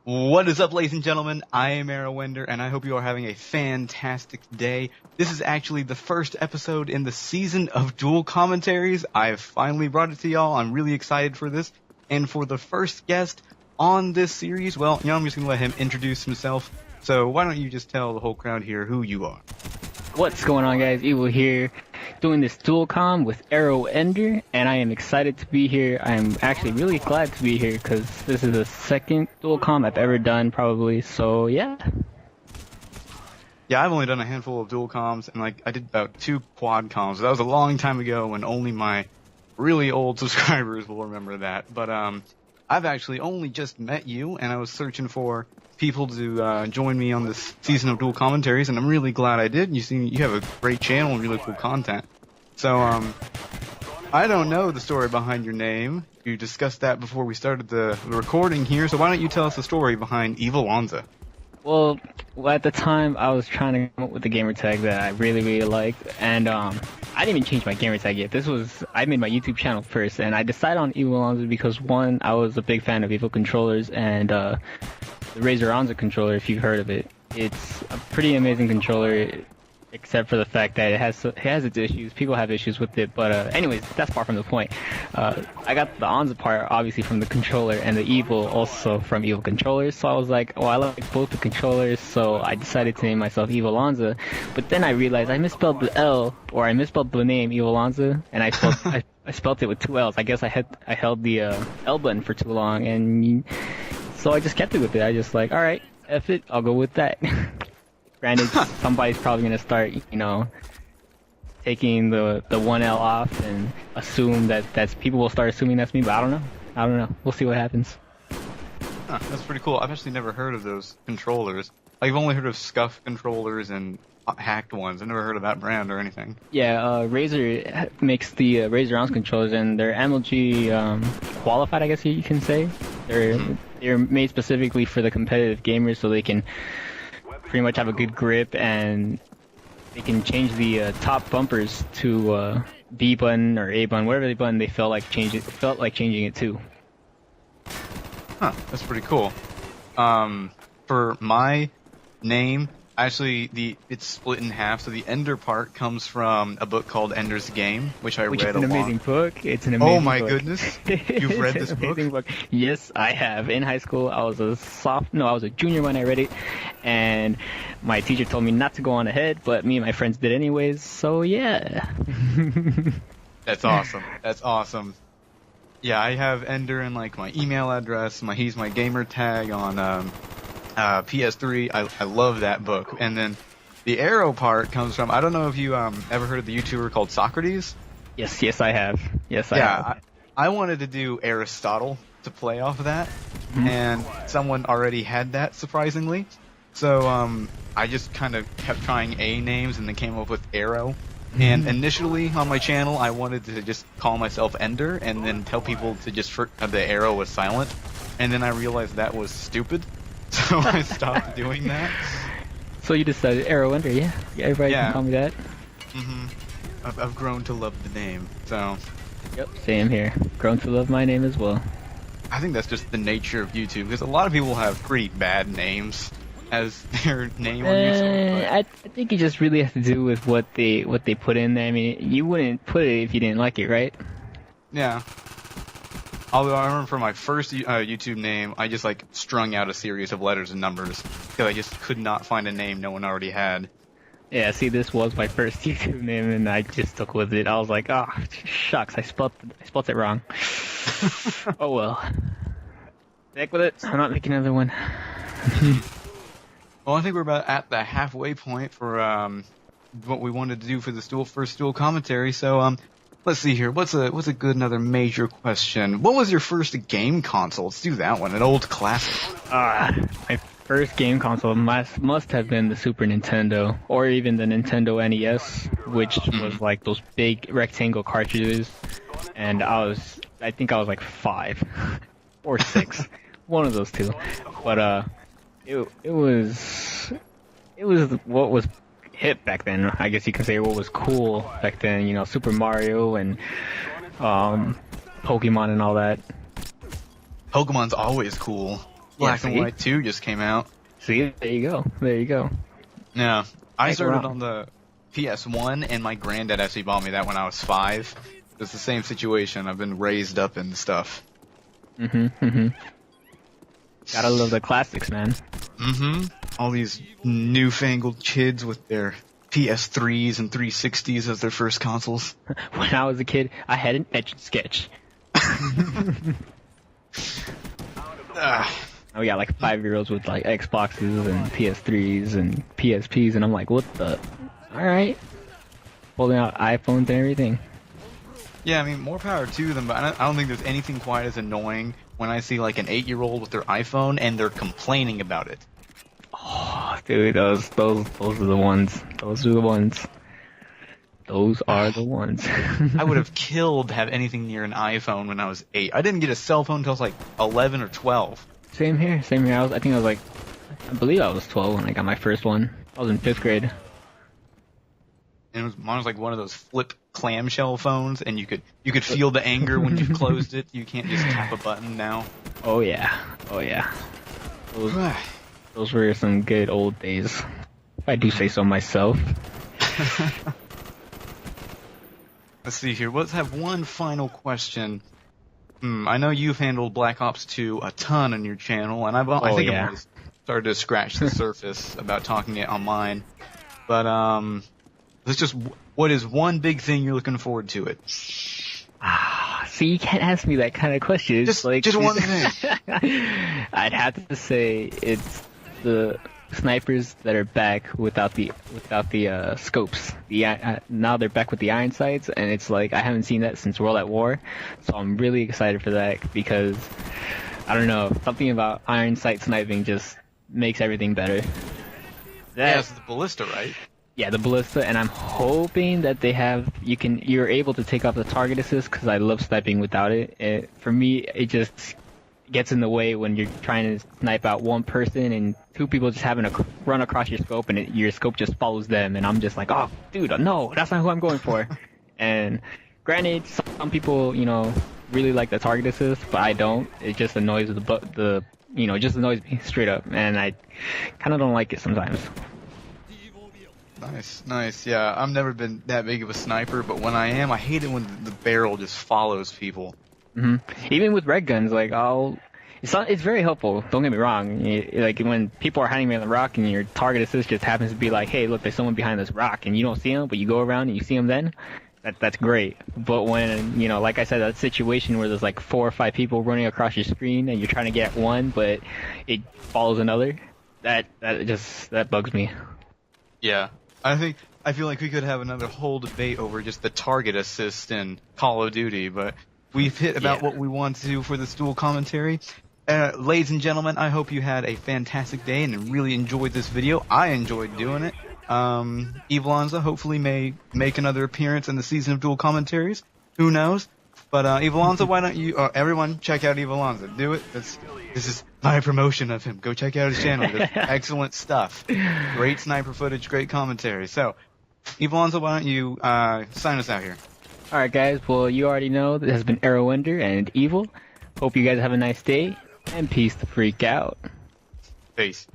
What is up, ladies and gentlemen? I am Arrowender, and I hope you are having a fantastic day. This is actually the first episode in the season of dual commentaries. I've finally brought it to y'all. I'm really excited for this. And for the first guest on this series, well, I'm just going to let him introduce himself. So why don't you just tell the whole crowd here who you are? What's going on, guys? Evil here, doing this dual comm with Arrowender, and I am excited to be here. I'm actually really glad to be here because this is the second dual comm I've ever done, probably. So yeah. Yeah, I've only done a handful of dual comms, and I did about 2 quad comms. That was a long time ago, when only my really old subscribers will remember that. But I've actually only just met you, and I was searching for people to join me on this season of dual commentaries, and I'm really glad I did. You have a great channel and really cool content. So I don't know the story behind your name. You discussed that before we started the recording here, so why don't you tell us the story behind EVILLONZA? Well, at the time, I was trying to come up with a gamer tag that I really liked, and I didn't even change my gamer tag yet. I made my YouTube channel first, and I decided on EVILLONZA because, one, I was a big fan of Evil controllers, and the Razer controller, if you've heard of it. It's a pretty amazing controller, except for the fact that it has its issues. People have issues with it, but anyways, that's far from the point. I got the Onza part obviously from the controller, and the Evil also from Evil controllers. So I was like, oh, I like both the controllers, so I decided to name myself EVILLONZA. But then I realized I misspelled the L, or I misspelled the name EVILLONZA, and I spelled it with 2 L's. I guess I held the L button for too long, and so I just kept it with it. I just like, all right, F it, I'll go with that. Granted, somebody's probably gonna start, taking the 1L off and assume that's people will start assuming that's me, but I don't know. We'll see what happens. Huh, that's pretty cool. I've actually never heard of those controllers. I've only heard of scuffed controllers and hacked ones. I've never heard of that brand or anything. Yeah, Razer makes the Razer controllers, and they're MLG qualified, I guess you can say. They're made specifically for the competitive gamers, so they can pretty much have a good grip, and they can change the top bumpers to B button or A button, whatever button they felt like changing it to. Huh, that's pretty cool. For my name, actually, it's split in half. So the Ender part comes from a book called Ender's Game, which I read a lot. Which is an amazing book. It's an amazing book. Oh my goodness! You've read this book? Yes, I have. In high school, I was a junior when I read it, and my teacher told me not to go on ahead, but me and my friends did anyways. So yeah. That's awesome. That's awesome. Yeah, I have Ender in my email address. He's my gamer tag on PS3. I love that book. And then the arrow part comes from, I don't know if you ever heard of the YouTuber called Socrates? Yes, I have. Yes, I have. I wanted to do Aristotle to play off of that, and someone already had that, surprisingly. So I just kind of kept trying A names and then came up with Arrow. And initially on my channel, I wanted to just call myself Ender and then tell people to just the arrow was silent. And then I realized that was stupid, so I stopped doing that. So you decided Arrowender, yeah? Everybody can call me that. I've grown to love the name, so. Yep, same here. Grown to love my name as well. I think that's just the nature of YouTube, because a lot of people have pretty bad names as their name on YouTube. I think it just really has to do with what they put in there. I mean, you wouldn't put it if you didn't like it, right? Yeah. Although I remember for my first YouTube name, I just strung out a series of letters and numbers because I just could not find a name no one already had. Yeah, see, this was my first YouTube name, and I just stuck with it. I was like, oh, shucks, I spelt it wrong. Oh well. Stick with it. I'm not making another one. Well, I think we're about at the halfway point for what we wanted to do for this first dual commentary. So let's see here. What's a good another major question? What was your first game console? Let's do that one. An old classic. My first game console must have been the Super Nintendo, or even the Nintendo NES, which was like those big rectangle cartridges. And I think I was like 5 or 6, one of those two. But it was what was hip back then. I guess you can say what was cool back then. Super Mario and Pokemon and all that. Pokemon's always cool. Black and White 2 just came out. See, there you go. There you go. Yeah. I started around. on the PS1, and my granddad actually bought me that when I was 5. It's the same situation. I've been raised up in stuff. Gotta love the classics, man. All these newfangled kids with their PS3s and 360s as their first consoles. When I was a kid, I had an Etch-a-Sketch. We got like 5-year-olds with like Xboxes and PS3s and PSPs, and I'm like, what the? Alright. Holding out iPhones and everything. Yeah, I mean, more power to them, but I don't think there's anything quite as annoying when I see like an 8-year-old with their iPhone and they're complaining about it. Oh, dude, those are the ones. Those are the ones. Those are the ones. I would have killed to have anything near an iPhone when I was 8. I didn't get a cell phone until I was like 11 or 12. Same here. I believe I was 12 when I got my first one. I was in 5th grade. And mine was like one of those flip clamshell phones, and you could feel the anger when you closed it. You can't just tap a button now. Oh yeah. Those were some good old days, if I do say so myself. Let's see here. Let's have one final question. I know you've handled Black Ops 2 a ton on your channel, and I think I've always started to scratch the surface about talking it on mine. But what is one big thing you're looking forward to it? See, you can't ask me that kind of question. Just one thing. I'd have to say it's the snipers that are back without the scopes. Now they're back with the iron sights, and it's like I haven't seen that since World at War, so I'm really excited for that because I don't know, something about iron sight sniping just makes everything better. It's the ballista, right? Yeah, the ballista, and I'm hoping that you're able to take off the target assist because I love sniping without it. For me, it just gets in the way when you're trying to snipe out one person and 2 people just having to run across your scope, and your scope just follows them, and I'm just like, oh, dude, no, that's not who I'm going for. And granted, some people, really like the target assist, but I don't. It just annoys it just annoys me straight up, and I kind of don't like it sometimes. Nice. Yeah, I've never been that big of a sniper, but when I am, I hate it when the barrel just follows people. Even with red guns, like it's very helpful. Don't get me wrong. Like when people are hiding behind the rock and your target assist just happens to be like, hey, look, there's someone behind this rock, and you don't see them, but you go around and you see them. Then that's great. But when like I said, that situation where there's like 4 or 5 people running across your screen and you're trying to get one, but it follows another, that bugs me. Yeah. I feel like we could have another whole debate over just the target assist in Call of Duty, but we've hit about what we want to do for this dual commentary. Ladies and gentlemen, I hope you had a fantastic day and really enjoyed this video. I enjoyed doing it. EVILLONZA hopefully may make another appearance in the season of dual commentaries. Who knows? But EVILLONZA, why don't you everyone check out EVILLONZA? Do it. This is my promotion of him. Go check out his channel. There's excellent stuff. Great sniper footage, great commentary. So, EVILLONZA, why don't you sign us out here? Alright guys, well you already know this has been Arrowender and Evil. Hope you guys have a nice day, and peace the freak out. Peace.